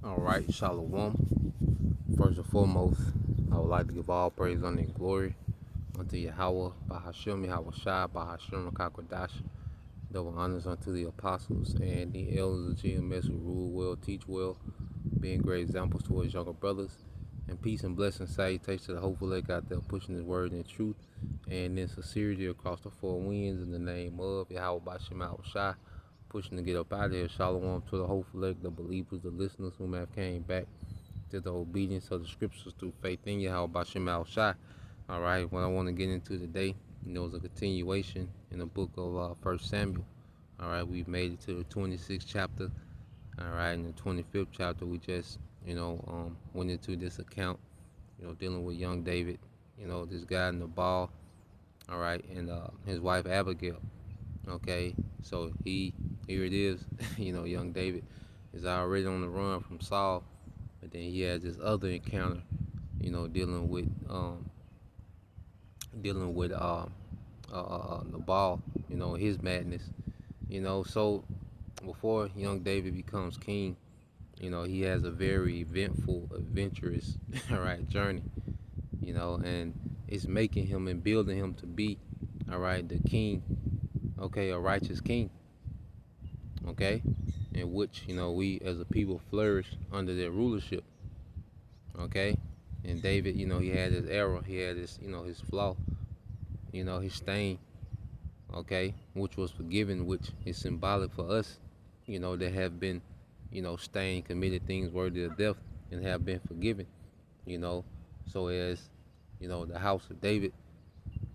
All right, Shalom. First and foremost, I would like to give all praise, honor, and glory unto Yahweh, Bahashem, Yahweh Shai, Bahashem, Kakwadash. Double honors unto the apostles and the elders of GMS who rule well, teach well, being great examples towards younger brothers. And peace and blessing salutation to the hopeful elect out there pushing his word in truth and in sincerity across the four winds in the name of Yahweh Bashem Yahweh Shai. Pushing to get up out of here. Shalom to the hopeful elect, the believers, the listeners who have came back to the obedience of the scriptures through faith in Yahweh Bashem Yahweh Shai. All right, what I want to get into today, is a continuation in the book of 1 Samuel. All right, we've made it to the 26th chapter. All right, in the 25th chapter, we just, went into this account, dealing with young David, this guy in the ball, all right, and his wife Abigail. Okay, so here it is, young David is already on the run from Saul, but then he has this other encounter, dealing with the ball, his madness, So before young David becomes king, he has a very eventful, adventurous, all right, journey, and it's making him and building him to be, all right, the king, okay, a righteous king, okay, in which, we as a people flourish under their rulership, okay. And David, he had his error, he had his, his flaw, his stain, okay, which was forgiven, which is symbolic for us, that have been, stained, committed things worthy of death, and have been forgiven, so as, the house of David,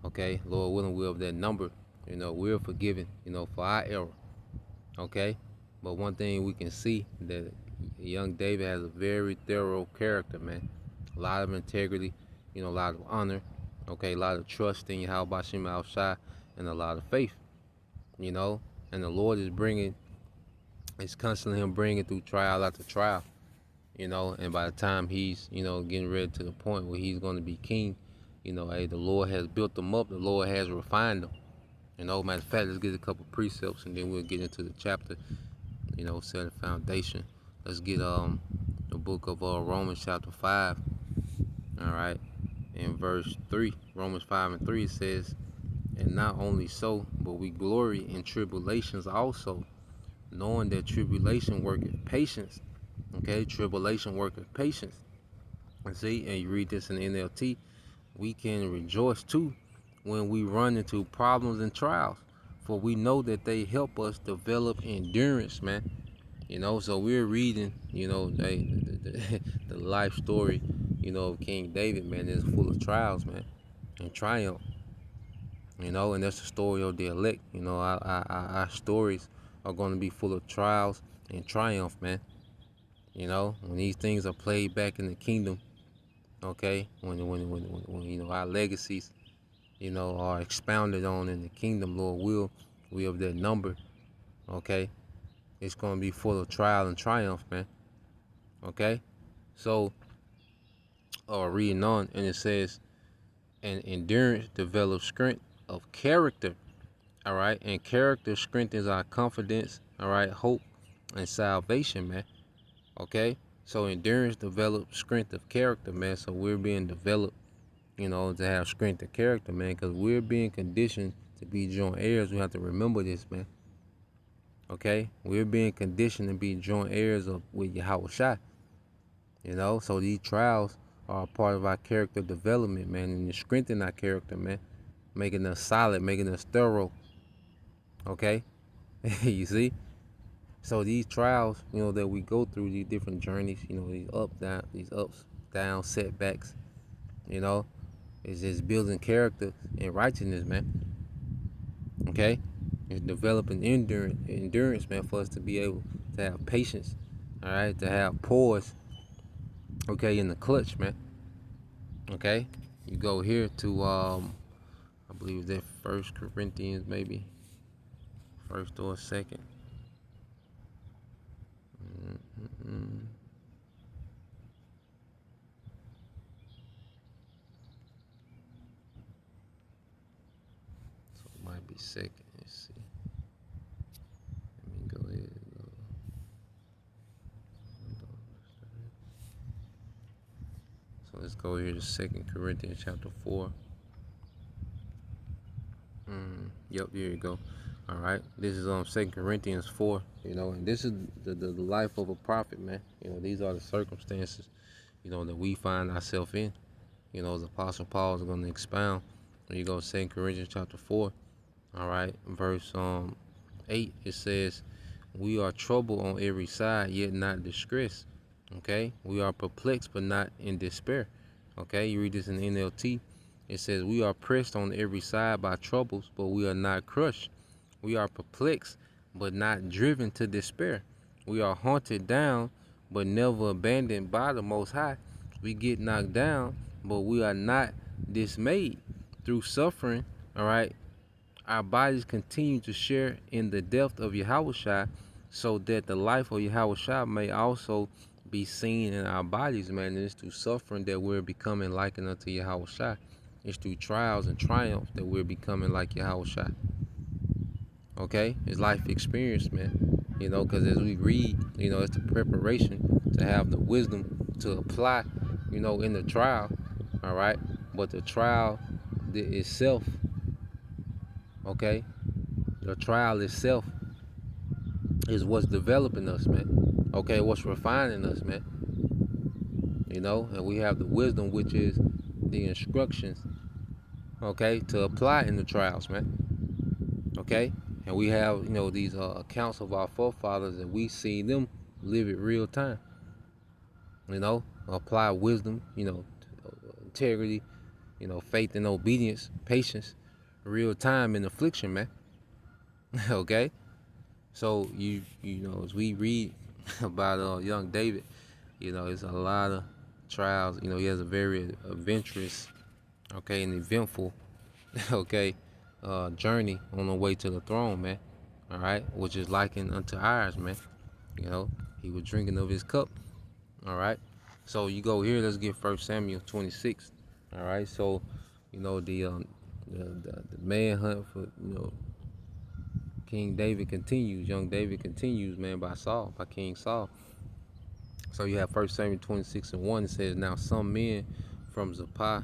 okay, Lord willing, we're of that number, we're forgiven, for our error, okay. But one thing we can see that young David has a very thorough character, man. A lot of integrity, a lot of honor, okay, a lot of trust in Yahweh Shem outside, and a lot of faith, And the Lord is it's constantly him bringing through trial after trial, And by the time he's, getting ready to the point where he's going to be king, hey, the Lord has built him up. The Lord has refined him. Matter of fact, let's get a couple precepts and then we'll get into the chapter, set a foundation. Let's get the book of Romans chapter 5, all right, in verse 3. Romans 5 and 3 says, and not only so, but we glory in tribulations also, knowing that tribulation worketh patience. Okay, tribulation worketh patience. And see, and you read this in the NLT, we can rejoice too when we run into problems and trials, for we know that they help us develop endurance, man. So we're reading, the life story, of King David, man. It's full of trials, man, and triumph. And that's the story of the elect. Our stories are going to be full of trials and triumph, man. When these things are played back in the kingdom, okay, when our legacies, are expounded on in the kingdom, Lord will, we of that number, okay, it's going to be full of trial and triumph, man, okay. So, reading on, and it says, and endurance develops strength of character, all right, and character strengthens our confidence, all right, hope and salvation, man, okay. So endurance develops strength of character, man. So we're being developed, to have strength of character, man, because we're being conditioned to be joint heirs. We have to remember this, man. Okay, we're being conditioned to be joint heirs with Yahweh Shai. So these trials are a part of our character development, man, and they strengthen our character, man, making us solid, making us thorough. Okay, you see. So these trials, that we go through, these different journeys, these ups, downs, setbacks, it's just building character and righteousness, man. Okay, it's developing endurance, man, for us to be able to have patience, all right, to have poise, okay, in the clutch, man. Okay, you go here to I believe that First Corinthians, maybe first or second. So it might be second. Let's see. Let me go ahead. So let's go here to Second Corinthians chapter 4. Yep, here you go. All right, this is Second Corinthians 4. And this is the life of a prophet, man. These are the circumstances that we find ourselves in. As Apostle Paul is going to expound. There you go, Second Corinthians chapter 4. All right, verse 8. It says, "We are troubled on every side, yet not distressed." Okay, we are perplexed, but not in despair. Okay, you read this in the NLT. It says, "We are pressed on every side by troubles, but we are not crushed. We are perplexed, but not driven to despair. We are haunted down, but never abandoned by the Most High. We get knocked down, but we are not dismayed. Through suffering, all right, our bodies continue to share in the death of Yahushua, so that the life of Yahushua may also be seen in our bodies, man. And it's through suffering that we're becoming likened unto Yahushua. It's through trials and triumphs that we're becoming like Yahushua. Okay? It's life experience, man. Because as we read, it's the preparation to have the wisdom to apply, in the trial. All right? But the trial itself, okay? The trial itself is what's developing us, man. Okay? What's refining us, man. And we have the wisdom, which is the instructions, okay, to apply in the trials, man. Okay? And we have, these accounts of our forefathers, and we see them live it real time. Apply wisdom, integrity, faith and obedience, patience, real time in affliction, man. Okay? So as we read about young David, it's a lot of trials. He has a very adventurous, okay, and eventful, okay, journey on the way to the throne, man. All right, which is likened unto ours, man. He was drinking of his cup. All right, so you go here. Let's get 1 Samuel 26. All right, so the manhunt for King David continues. Young David continues, man, by King Saul. So you have 1 Samuel 26 and 1. It says, "Now some men from Zappah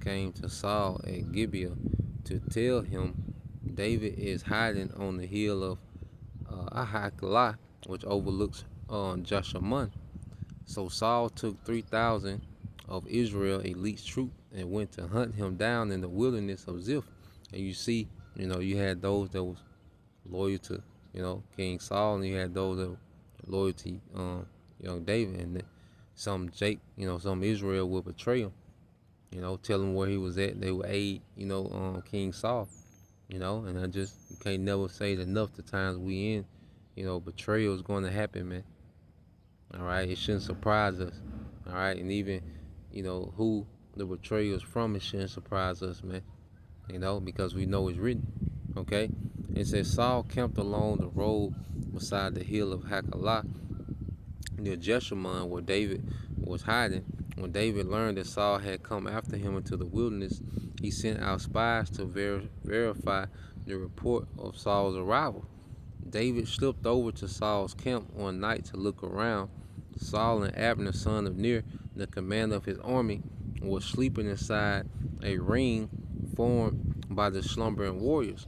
came to Saul at Gibeah to tell him, David is hiding on the hill of Ahakilah, which overlooks Jeshimon. So Saul took 3,000 of Israel elite troops and went to hunt him down in the wilderness of Ziph." And you see, you had those that was loyal to, King Saul, and you had those that were loyal to young David, and some some Israel would betray him, tell him where he was at. They would aid, King Saul, and you can't never say it enough the times we in, betrayal is going to happen, man. All right, it shouldn't surprise us. All right, and even, who the betrayal is from, it shouldn't surprise us, man. Because we know it's written. Okay, it says Saul camped along the road beside the hill of Hakilah near Jeshimon, where David was hiding. When David learned that Saul had come after him into the wilderness, he sent out spies to verify the report of Saul's arrival. David slipped over to Saul's camp one night to look around. Saul and Abner, son of Ner, the commander of his army, was sleeping inside a ring formed by the slumbering warriors.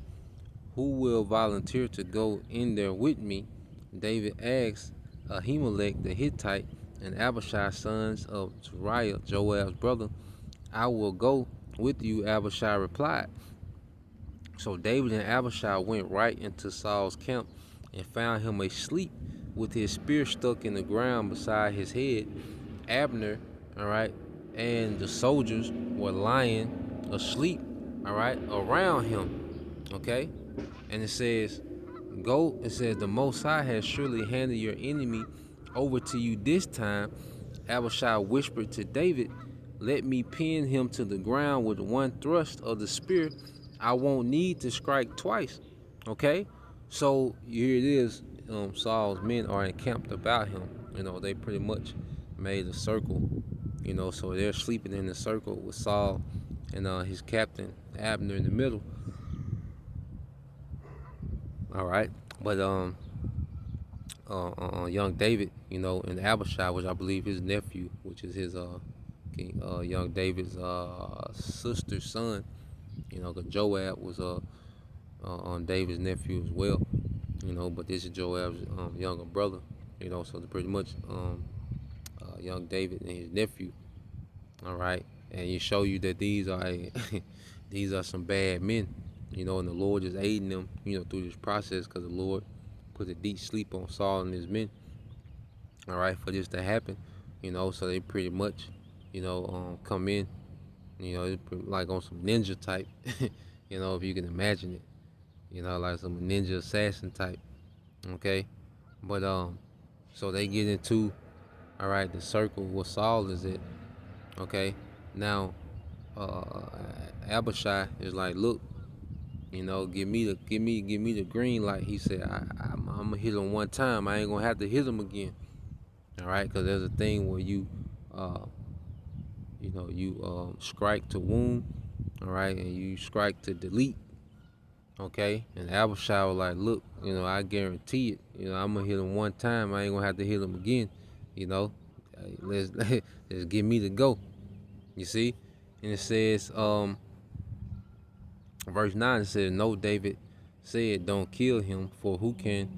"Who will volunteer to go in there with me?" David asked Ahimelech the Hittite and Abishai, sons of Zeruiah, Joab's brother. "I will go with you," Abishai replied. So David and Abishai went right into Saul's camp and found him asleep with his spear stuck in the ground beside his head. Abner, all right, and the soldiers were lying asleep, all right, around him, okay? And it says, the Most High has surely handed your enemy over to you this time. Abishai whispered to David, "Let me pin him to the ground with one thrust of the spear. I won't need to strike twice." Okay? So here it is. Saul's men are encamped about him. They pretty much made a circle. So they're sleeping in the circle with Saul and his captain Abner in the middle. All right, but young David, and Abishai, which I believe his nephew, which is his young David's sister's son. Cause Joab was on David's nephew as well. But this is Joab's younger brother. So pretty much young David and his nephew. All right, and you show you that these are these are some bad men. And the Lord is aiding them. Through this process, because the Lord put a deep sleep on Saul and his men. All right, for this to happen. So they pretty much, come in. Like on some ninja type. If you can imagine it. Like some ninja assassin type. Okay, but so they get into, all right, the circle where Saul is at. Okay, now Abishai is like, look, give me the green light. He said, I'm gonna hit him one time. I ain't gonna have to hit him again. All right, because there's a thing where you, strike to wound, all right, and you strike to delete. Okay, and Abishai was like, look, I guarantee it. I'm gonna hit him one time. I ain't gonna have to hit him again. Let's let's give me the go. You see, and it says, verse 9, it says, no, David said, don't kill him, for who can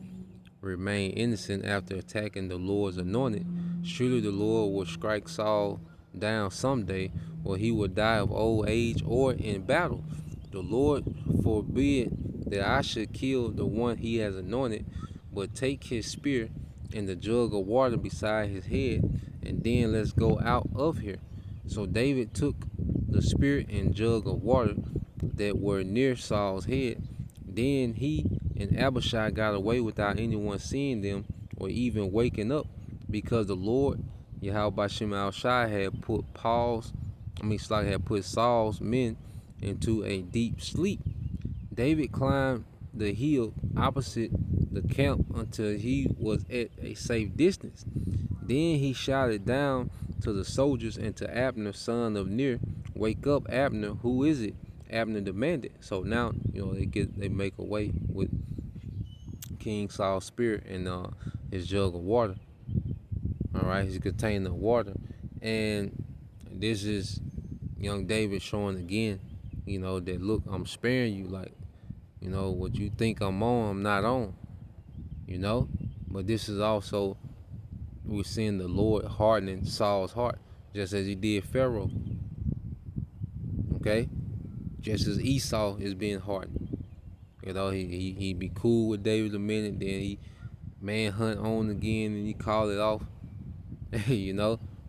remain innocent after attacking the Lord's anointed? Surely the Lord will strike Saul down someday, or he will die of old age or in battle. The Lord forbid that I should kill the one he has anointed, but take his spear and the jug of water beside his head, and then let's go out of here. So David took the spear and jug of water that were near Saul's head. Then he and Abishai got away without anyone seeing them or even waking up, because the Lord Yahweh Shem Shai had put Saul's men into a deep sleep. David climbed the hill opposite the camp until he was at a safe distance. Then he shouted down to the soldiers and to Abner, son of Ner, wake up, Abner, who is it? Abner demanded. So now, they make away with King Saul's spear and his jug of water. All right, his container of water. And this is young David showing again, that look, I'm sparing you. Like, what you think I'm on, I'm not on. But this is also, we're seeing the Lord hardening Saul's heart, just as he did Pharaoh. Okay? Just as Esau is being hardened. He'd be cool with David a minute, then he manhunt on again, and he call it off.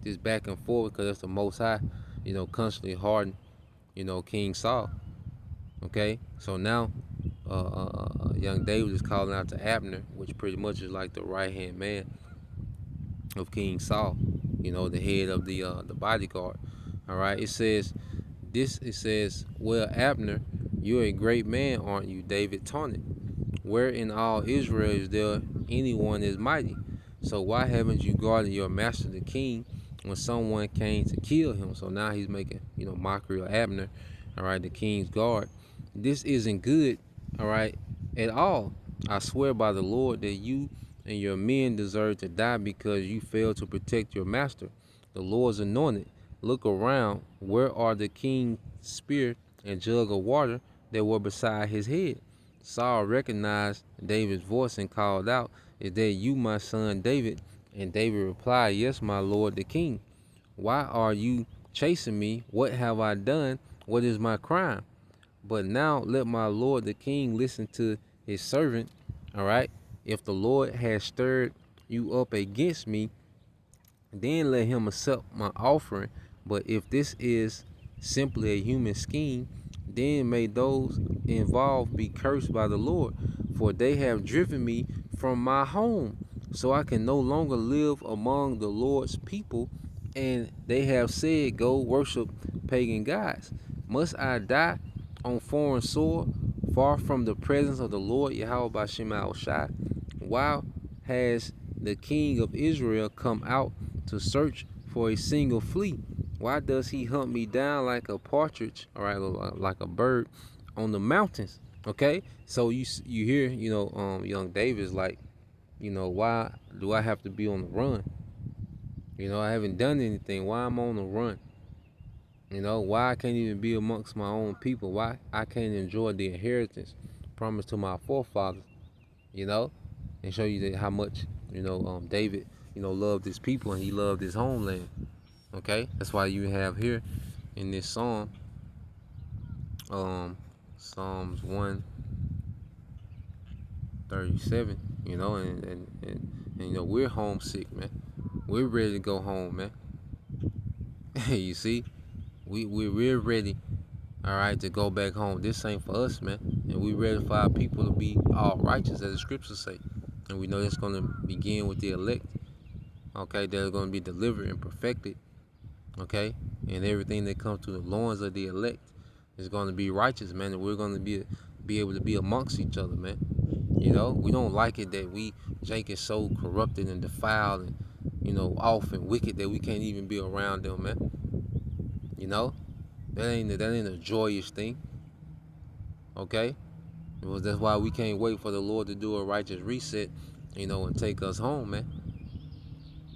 Just back and forth, because that's the Most High, constantly harden, King Saul. Okay? So now, young David is calling out to Abner, which pretty much is like the right-hand man of King Saul, the head of the bodyguard. All right, it says, well, Abner, you're a great man, aren't you? David taunted. Where in all Israel is there anyone as mighty? So why haven't you guarded your master the king when someone came to kill him? So now he's making, mockery of Abner, all right, the king's guard. This isn't good, all right, at all. I swear by the Lord that you and your men deserve to die because you failed to protect your master, the Lord's anointed. Look around. Where are the king's spear and jug of water that were beside his head? Saul recognized David's voice and called out, is that you, my son David? And David replied, yes, my lord the king. Why are you chasing me? What have I done? What is my crime? But now let my lord the king listen to his servant. All right. If the Lord has stirred you up against me, then let him accept my offering. But if this is simply a human scheme, then may those involved be cursed by the Lord, for they have driven me from my home, so I can no longer live among the Lord's people, and they have said, go worship pagan gods. Must I die on foreign soil, far from the presence of the Lord Yahweh by Shema Shai? Why has the king of Israel come out to search for a single flea? Why does he hunt me down like a partridge, all right, like a bird on the mountains? Okay, so you hear, young David's like, why do I have to be on the run? I haven't done anything. Why am I on the run? You know, why I can't even be amongst my own people? Why I can't enjoy the inheritance promised to my forefathers? You know, and show you that how much David loved his people and he loved his homeland. Okay, that's why you have here in this psalm, um, Psalms 137. And we're homesick, man. We're ready to go home, man. You see, we're ready, all right, to go back home. This ain't for us, man. And we ready for our people to be all righteous, as the scriptures say. And we know that's going to begin with the elect, okay? They're going to be delivered and perfected, okay? And everything that comes through the loins of the elect is going to be righteous, man. And we're going to be able to be amongst each other, man. You know, we don't like it that Jake is so corrupted and defiled and, off and wicked that we can't even be around them, man. You know, that ain't a joyous thing, okay? Because that's why we can't wait for the Lord to do a righteous reset, and take us home, man.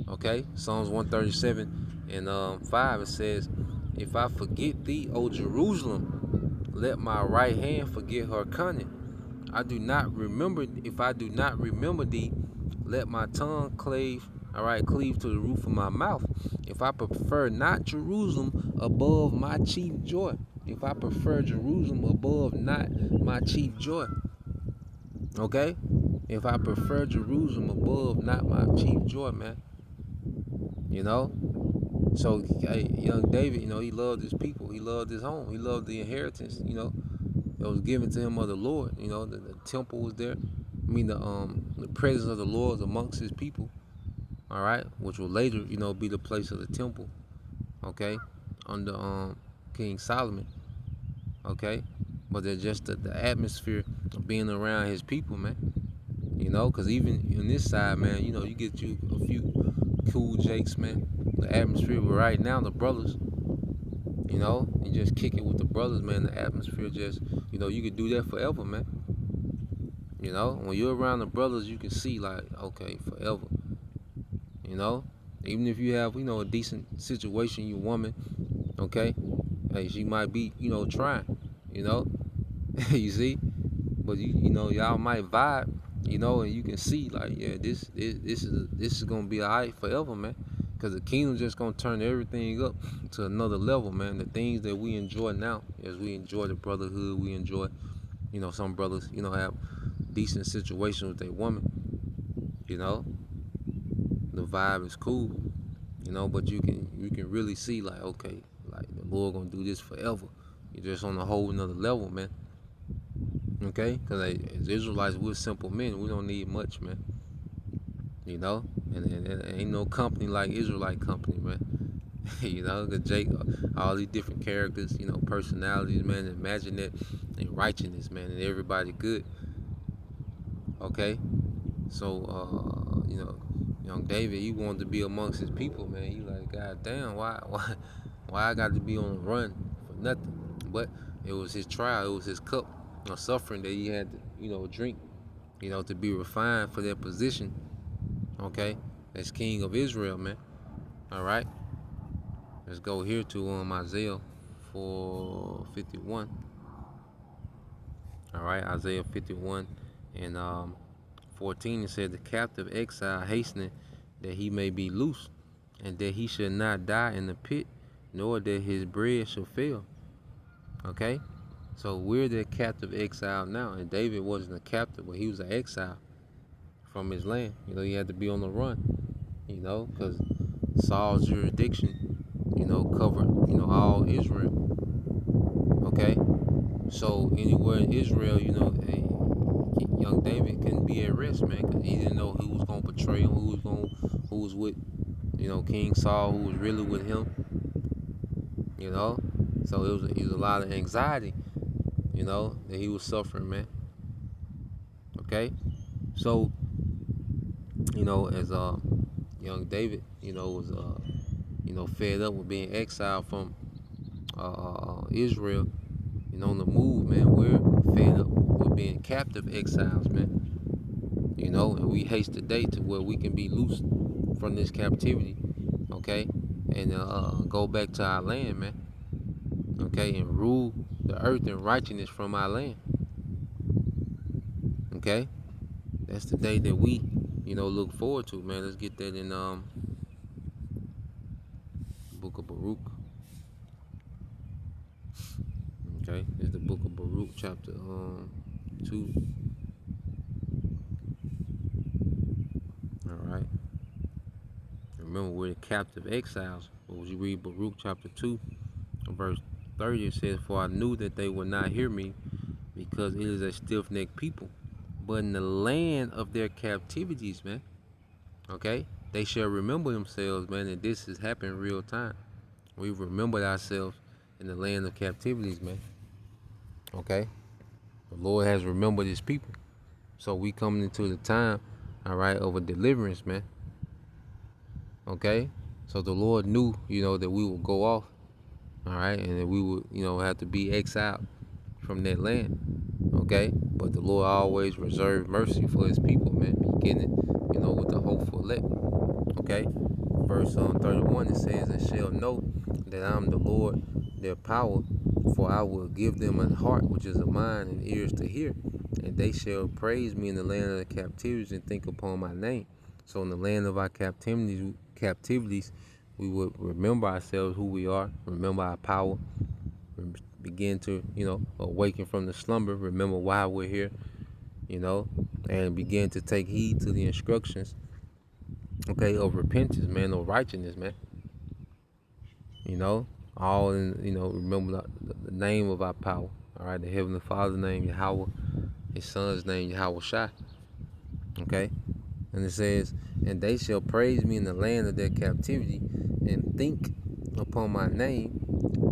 Okay, Psalms 137 and 5, it says, "If I forget thee, O Jerusalem, let my right hand forget her cunning. If I do not remember thee, let my tongue cleave to the roof of my mouth. If I prefer not Jerusalem above my chief joy." If I prefer Jerusalem above not my chief joy. Okay? If I prefer Jerusalem above not my chief joy, man. You know? So, hey, young David, he loved his people. He loved his home. He loved the inheritance, that was given to him of the Lord. The temple was there. I mean, the presence of the Lord was amongst his people. All right? Which will later, be the place of the temple. Okay? Under King Solomon. Okay? But they're just the atmosphere of being around his people, man. Because even in this side, man, you get you a few cool jakes, man. The atmosphere, but right now, the brothers, you just kick it with the brothers, man. The atmosphere just, you could do that forever, man. When you're around the brothers, you can see, like, okay, forever. Even if you have, a decent situation, your woman, okay, hey, she might be, trying, you see, but y'all might vibe, and you can see, like, yeah, this is gonna be alright forever, man. Because the kingdom just gonna turn everything up to another level, man. The things that we enjoy now, as we enjoy the brotherhood, we enjoy, some brothers, have decent situations with their woman, the vibe is cool, but you can really see, like, okay, like, the Lord gonna do this forever. You're just on a whole another level, man. Okay, because as Israelites, we're simple men. We don't need much, man. And ain't no company like Israelite company, man. Cause Jake, all these different characters, personalities, man. Imagine that, and righteousness, man, and everybody good. Okay, so young David, he wanted to be amongst his people, man. He like, God damn, why I got to be on the run for nothing? But it was his trial, it was his cup of suffering that he had to, drink, to be refined for that position. Okay, as king of Israel, man. All right, let's go here to Isaiah 4:51. All right, Isaiah 51 and 14. It said, "The captive exile hastening that he may be loose, and that he should not die in the pit, nor that his bread shall fail." Okay, so we're the captive exile now, and David wasn't a captive, but he was an exile from his land. He had to be on the run, because Saul's jurisdiction, covered, all Israel. Okay, so anywhere in Israel, hey, young David couldn't be at rest, man, because he didn't know who was gonna betray him, who was with, King Saul, who was really with him, So it was a lot of anxiety, that he was suffering, man. Okay, so as young David, was fed up with being exiled from Israel, on the move, man. We're fed up with being captive exiles, man. And we haste the day to where we can be loose from this captivity, okay, and go back to our land, man. okay, and rule the earth in righteousness from our land. Okay, that's the day that we, look forward to, man. Let's get that in book of Baruch. Okay, it's the book of Baruch, chapter 2. All right. Remember, we're the captive exiles. But when you read Baruch chapter 2, verse 30, it says, "For I knew that they would not hear me, because it is a stiff-necked people. But in the land of their captivities, man, okay, they shall remember themselves, man, and this has happened in real time. We've remembered ourselves in the land of captivities, man. Okay? The Lord has remembered his people. So we coming into the time, all right, of a deliverance, man. Okay? So the Lord knew, that we would go off, all right, and that we would, have to be exiled from that land. Okay? But the Lord always reserved mercy for his people, man, beginning, with the hopeful elect. Okay? Verse 31, it says, "And shall know that I am the Lord, their power, for I will give them a heart which is a mind and ears to hear, and they shall praise me in the land of the captivities and think upon my name." So in the land of our captivities, we would remember ourselves, who we are, remember our power, begin to, awaken from the slumber, remember why we're here, and begin to take heed to the instructions, okay, of repentance, man, of righteousness, man. All in, remember the name of our power. All right, the Heavenly Father's name, Yahweh, his Son's name, Yahweh Shai. Okay, and it says, "And they shall praise me in the land of their captivity, and think upon my name,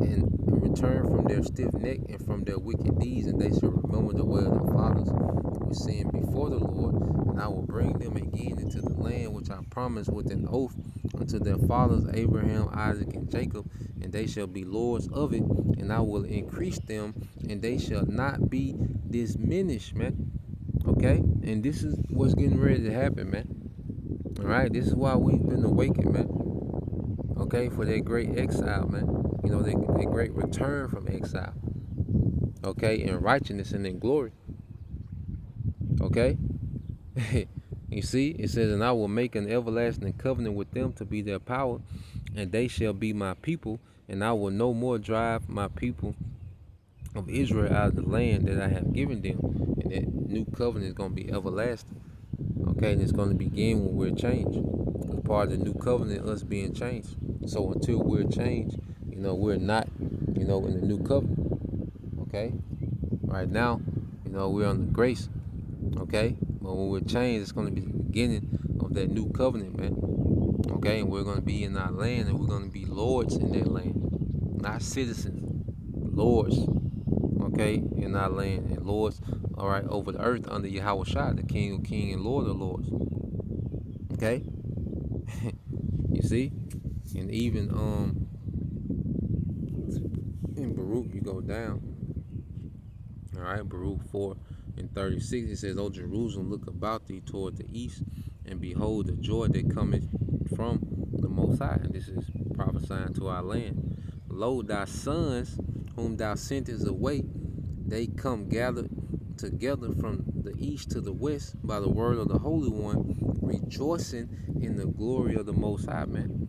and return from their stiff neck and from their wicked deeds, and they shall remember the way of their fathers, which sinned before the Lord, and I will bring them again into the land which I promised with an oath unto their fathers Abraham, Isaac, and Jacob, and they shall be lords of it, and I will increase them, and they shall not be diminished," man. Okay? And this is what's getting ready to happen, man. All right? This is why we've been awakened, man. Okay? For that great exile, man. That great return from exile. Okay? In righteousness and in glory. Okay? You see, it says, "And I will make an everlasting covenant with them to be their power, and they shall be my people, and I will no more drive my people of Israel out of the land that I have given them." And that new covenant is going to be everlasting. Okay, and it's going to begin when we're changed. Because part of the new covenant is us being changed. So until we're changed, we're not, in the new covenant. Okay? Right now, we're under grace. Okay? But when we're changed, it's going to be the beginning of that new covenant, man. Okay? And we're going to be in our land, and we're going to be lords in that land. Not citizens, lords. Okay? In our land. And lords, all right, over the earth under Yahweh Shai, the King of Kings and Lord of Lords. Okay? You see? And even in Baruch, you go down. All right, Baruch 4:36, it says, "O Jerusalem, look about thee toward the east, and behold the joy that cometh from the Most High." And this is prophesying to our land. "Lo, thy sons, whom thou sentest away, they come gathered together from the east to the west by the word of the Holy One, rejoicing in the glory of the Most High," man.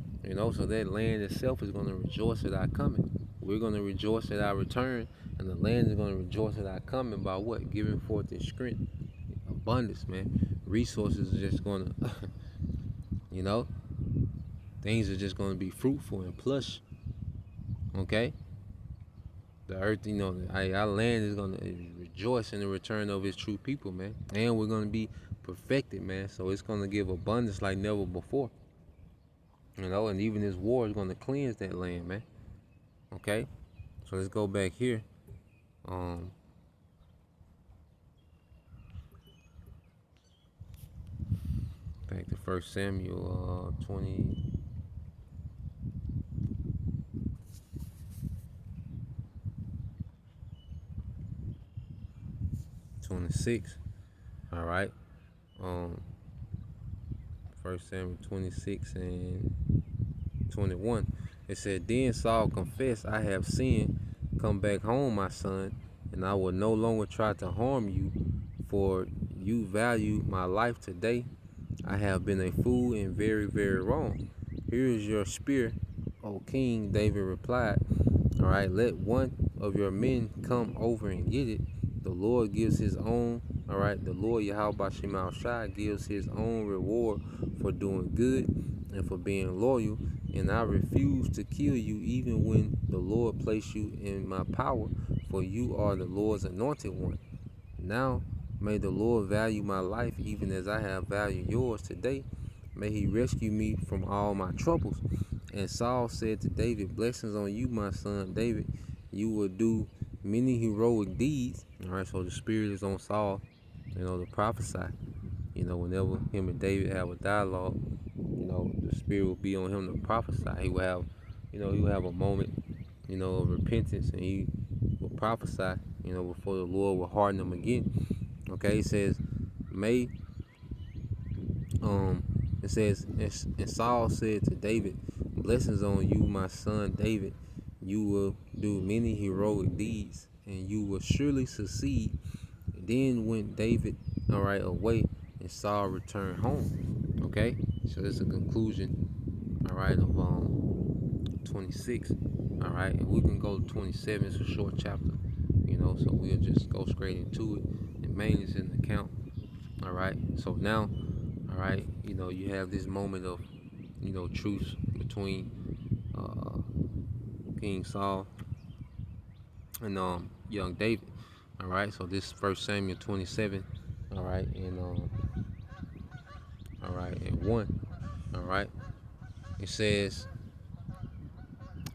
So that land itself is going to rejoice at our coming. We're going to rejoice at our return, and the land is going to rejoice at our coming by what? Giving forth its strength, abundance, man. Resources are just going to, you know, things are just going to be fruitful and plush. Okay? The earth, our land is going to rejoice in the return of its true people, man. And we're going to be perfected, man. So it's going to give abundance like never before. And even this war is going to cleanse that land, man. Okay? So let's go back here. Back to 1 Samuel 26. All right. 1 Samuel 26 and 21. It said, "Then Saul confessed, I have sinned Come back home, my son, and I will no longer try to harm you, for you value my life today. I have been a fool and very, very wrong. Here is your spear, O king, David replied. All right, let one of your men come over and get it. The Lord gives his own, all right, the Lord Yahweh Shema Shai gives his own reward for doing good and for being loyal. And I refuse to kill you even when the Lord placed you in my power, for you are the Lord's anointed one. Now may the Lord value my life even as I have valued yours today. May he rescue me from all my troubles. And Saul said to David, blessings on you, my son David. You will do many heroic deeds. All right, so the spirit is on Saul, to prophesy. Whenever him and David have a dialogue, the spirit will be on him to prophesy. He will have, he will have a moment, of repentance, and he will prophesy, before the Lord will harden him again. Okay, it says, may, it says, and Saul said to David, blessings on you, my son David. You will do many heroic deeds, and you will surely succeed. Then went David, all right, away, and Saul returned home. Okay, so this is a conclusion, all right, of 26. All right, and we can go to 27. It's a short chapter, so we'll just go straight into it. And mainly it's in the count. All right, so now, all right, you have this moment of, truce between King Saul and young David. All right, so this is 1 Samuel 27. All right, and all right, and 1. All right, it says,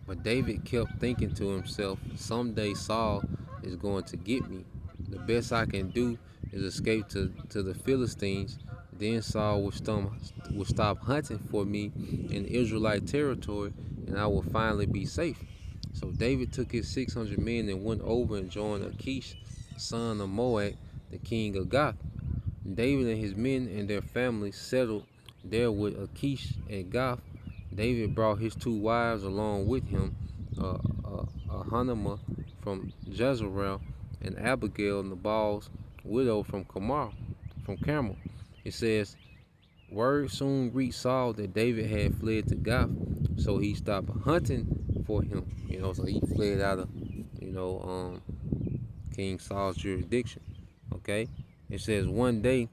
but David kept thinking to himself, someday Saul is going to get me. The best I can do is escape to the Philistines. Then Saul will stop hunting for me in Israelite territory, and I will finally be safe. So David took his 600 men and went over and joined Achish, son of Moab, the king of Gath. David and his men and their families settled there with Achish at Gath. David brought his 2 wives along with him, Ahinoam from Jezreel, and Abigail, Nabal's widow from Carmel. It says, word soon reached Saul that David had fled to Gath, so he stopped hunting for him. So he fled out of, King Saul's jurisdiction. Okay, it says one day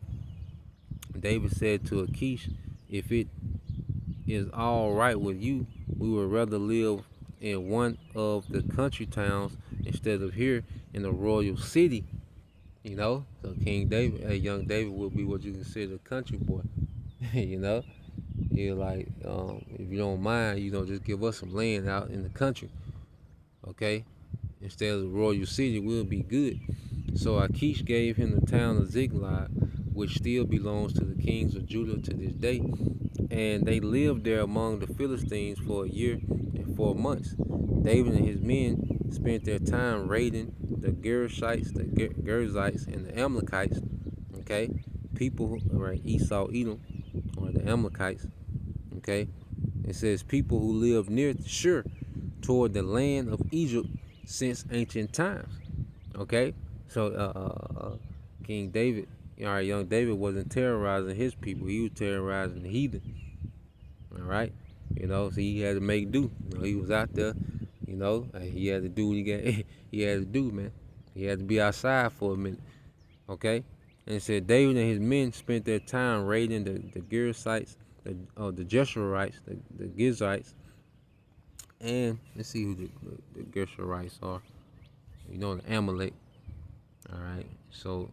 David said to Achish, if it is all right with you, we would rather live in one of the country towns instead of here in the royal city. So King David, young David, will be what you consider a country boy. You're like, if you don't mind, just give us some land out in the country. Okay, instead of the royal city, we'll be good. So Achish gave him the town of Ziklag, which still belongs to the kings of Judah to this day. And they lived there among the Philistines for a year and 4 months. David and his men spent their time raiding the Gershites, the Gerzites, and the Amalekites. Okay, people, right? Esau, Edom, or the Amalekites. Okay, it says people who lived near Shur, toward the land of Egypt since ancient times. Okay, so King David, all right, young David wasn't terrorizing his people; he was terrorizing the heathen. All right, so he had to make do. He was out there. He had to do what he had to do, man. He had to be outside for a minute. Okay, and it said David and his men spent their time raiding the Gersites, the Jeshurites, the Gizites, and let's see who the Geshurites are. The Amalek. All right, so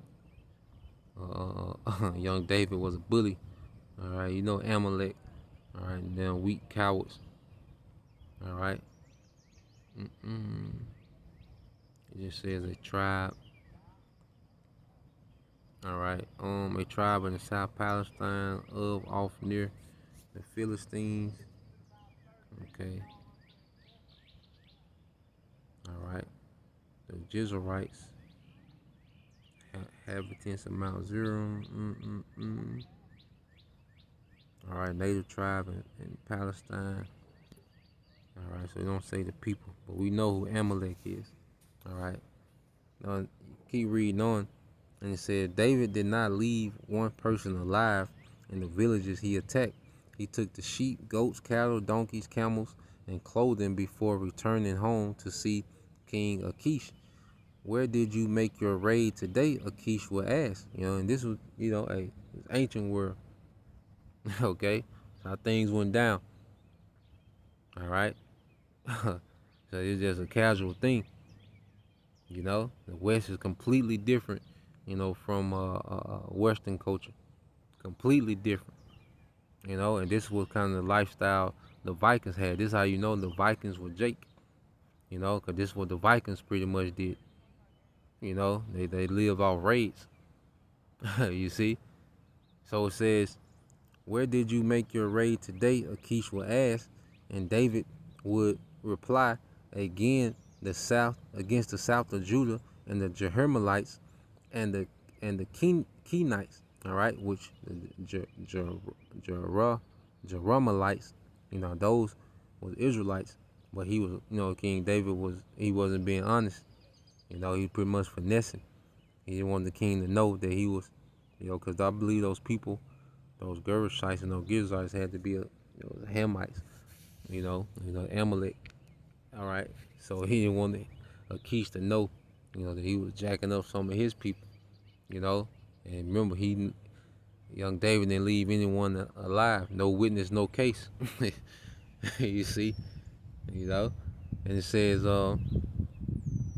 young David was a bully. All right, Amalek. All right, and then weak cowards. All right. It just says a tribe. All right, a tribe in the South Palestine off near the Philistines. Okay. All right, the Jezreelites, inhabitants of Mount Zero. All right, native tribe in Palestine. All right, so we don't say the people, but we know who Amalek is. All right. Now, keep reading on. And it said, David did not leave one person alive in the villages he attacked. He took the sheep, goats, cattle, donkeys, camels, and clothing before returning home to see King Achish. Where did you make your raid today? Achish would ask. And this was, a ancient world. Okay? How things went down. All right? So it's just a casual thing. The West is completely different, from Western culture. Completely different. And this was kind of the lifestyle the Vikings had. This is how you know the Vikings were Jake. Because this is what the Vikings pretty much did. They live off raids. You see? So it says, where did you make your raid today? Achish would ask, and David would reply, again, against the south of Judah and the Jerahmeelites and the Kenites, all right, which the Jerahmeelites, those was Israelites, but he was, King David he wasn't being honest, he was pretty much finessing. He didn't want the king to know that he was, because I believe those people, those Gershites and those Gizzites had to be Hamites, Amalek, all right. So he didn't want Achish to know, that he was jacking up some of his people, And remember, young David didn't leave anyone alive. No witness, no case. You see, And it says,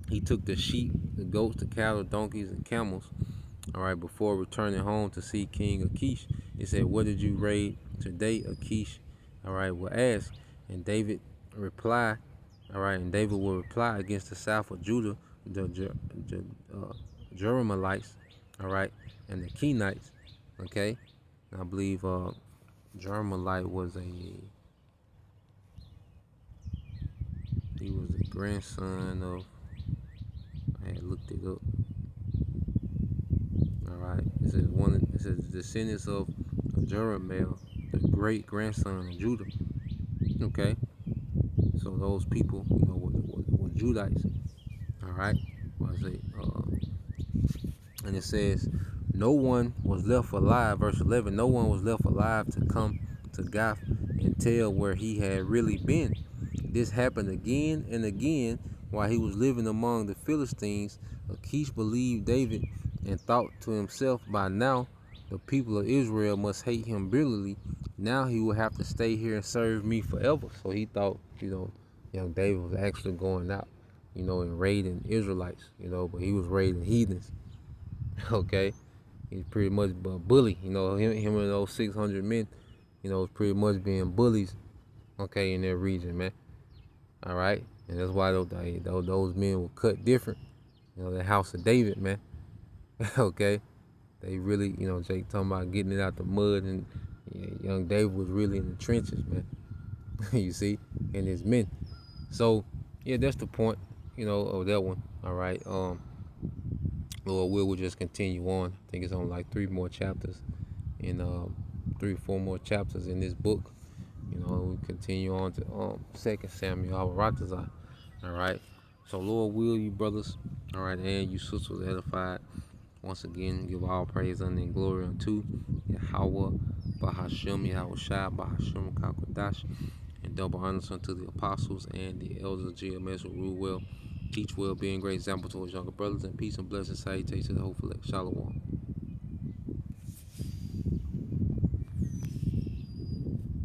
he took the sheep, the goats, the cattle, donkeys, and camels, all right, before returning home to see King Achish. It said, what did you raid today? Achish, all right, will ask. And David reply, all right, and David will reply against the south of Judah, the Jerahmeelites, all right, and the Kenites, okay. And I believe Jerahmeelite he was the grandson of, I had looked it up. All right, it says descendants of Jerahmeel, the great grandson of Judah. Okay, so those people, were Judites. All right, and it says, no one was left alive. Verse 11, no one was left alive to come to Gath and tell where he had really been. This happened again and again while he was living among the Philistines. Achish believed David and thought to himself, by now the people of Israel must hate him bitterly. Now he will have to stay here and serve me forever. So he thought, young David was actually going out, and raiding Israelites, but he was raiding heathens. Okay, he's pretty much a bully. Him and those 600 men, was pretty much being bullies. Okay, in their region, man. All right, and that's why those men were cut different. The house of David, man. Okay, they really, Jake talking about getting it out the mud, and young David was really in the trenches, man. You see, and his men. So yeah, that's the point, of that one. All right. Lord will just continue on. I think it's on like 3 more chapters, in 3 or 4 more chapters in this book. We continue on to 2 Samuel Awaratazah. All right. So Lord will, you brothers, all right, and you sisters edified. Once again, give all praise, honor, and glory unto Yahweh, Bahashem, Yahweh Shai, Bahashem, Kakwadash, and double honors unto the apostles and the elders of GMS who rule well, teach well, being great example towards younger brothers, and peace and blessings, salutations to the whole elect. Shalom.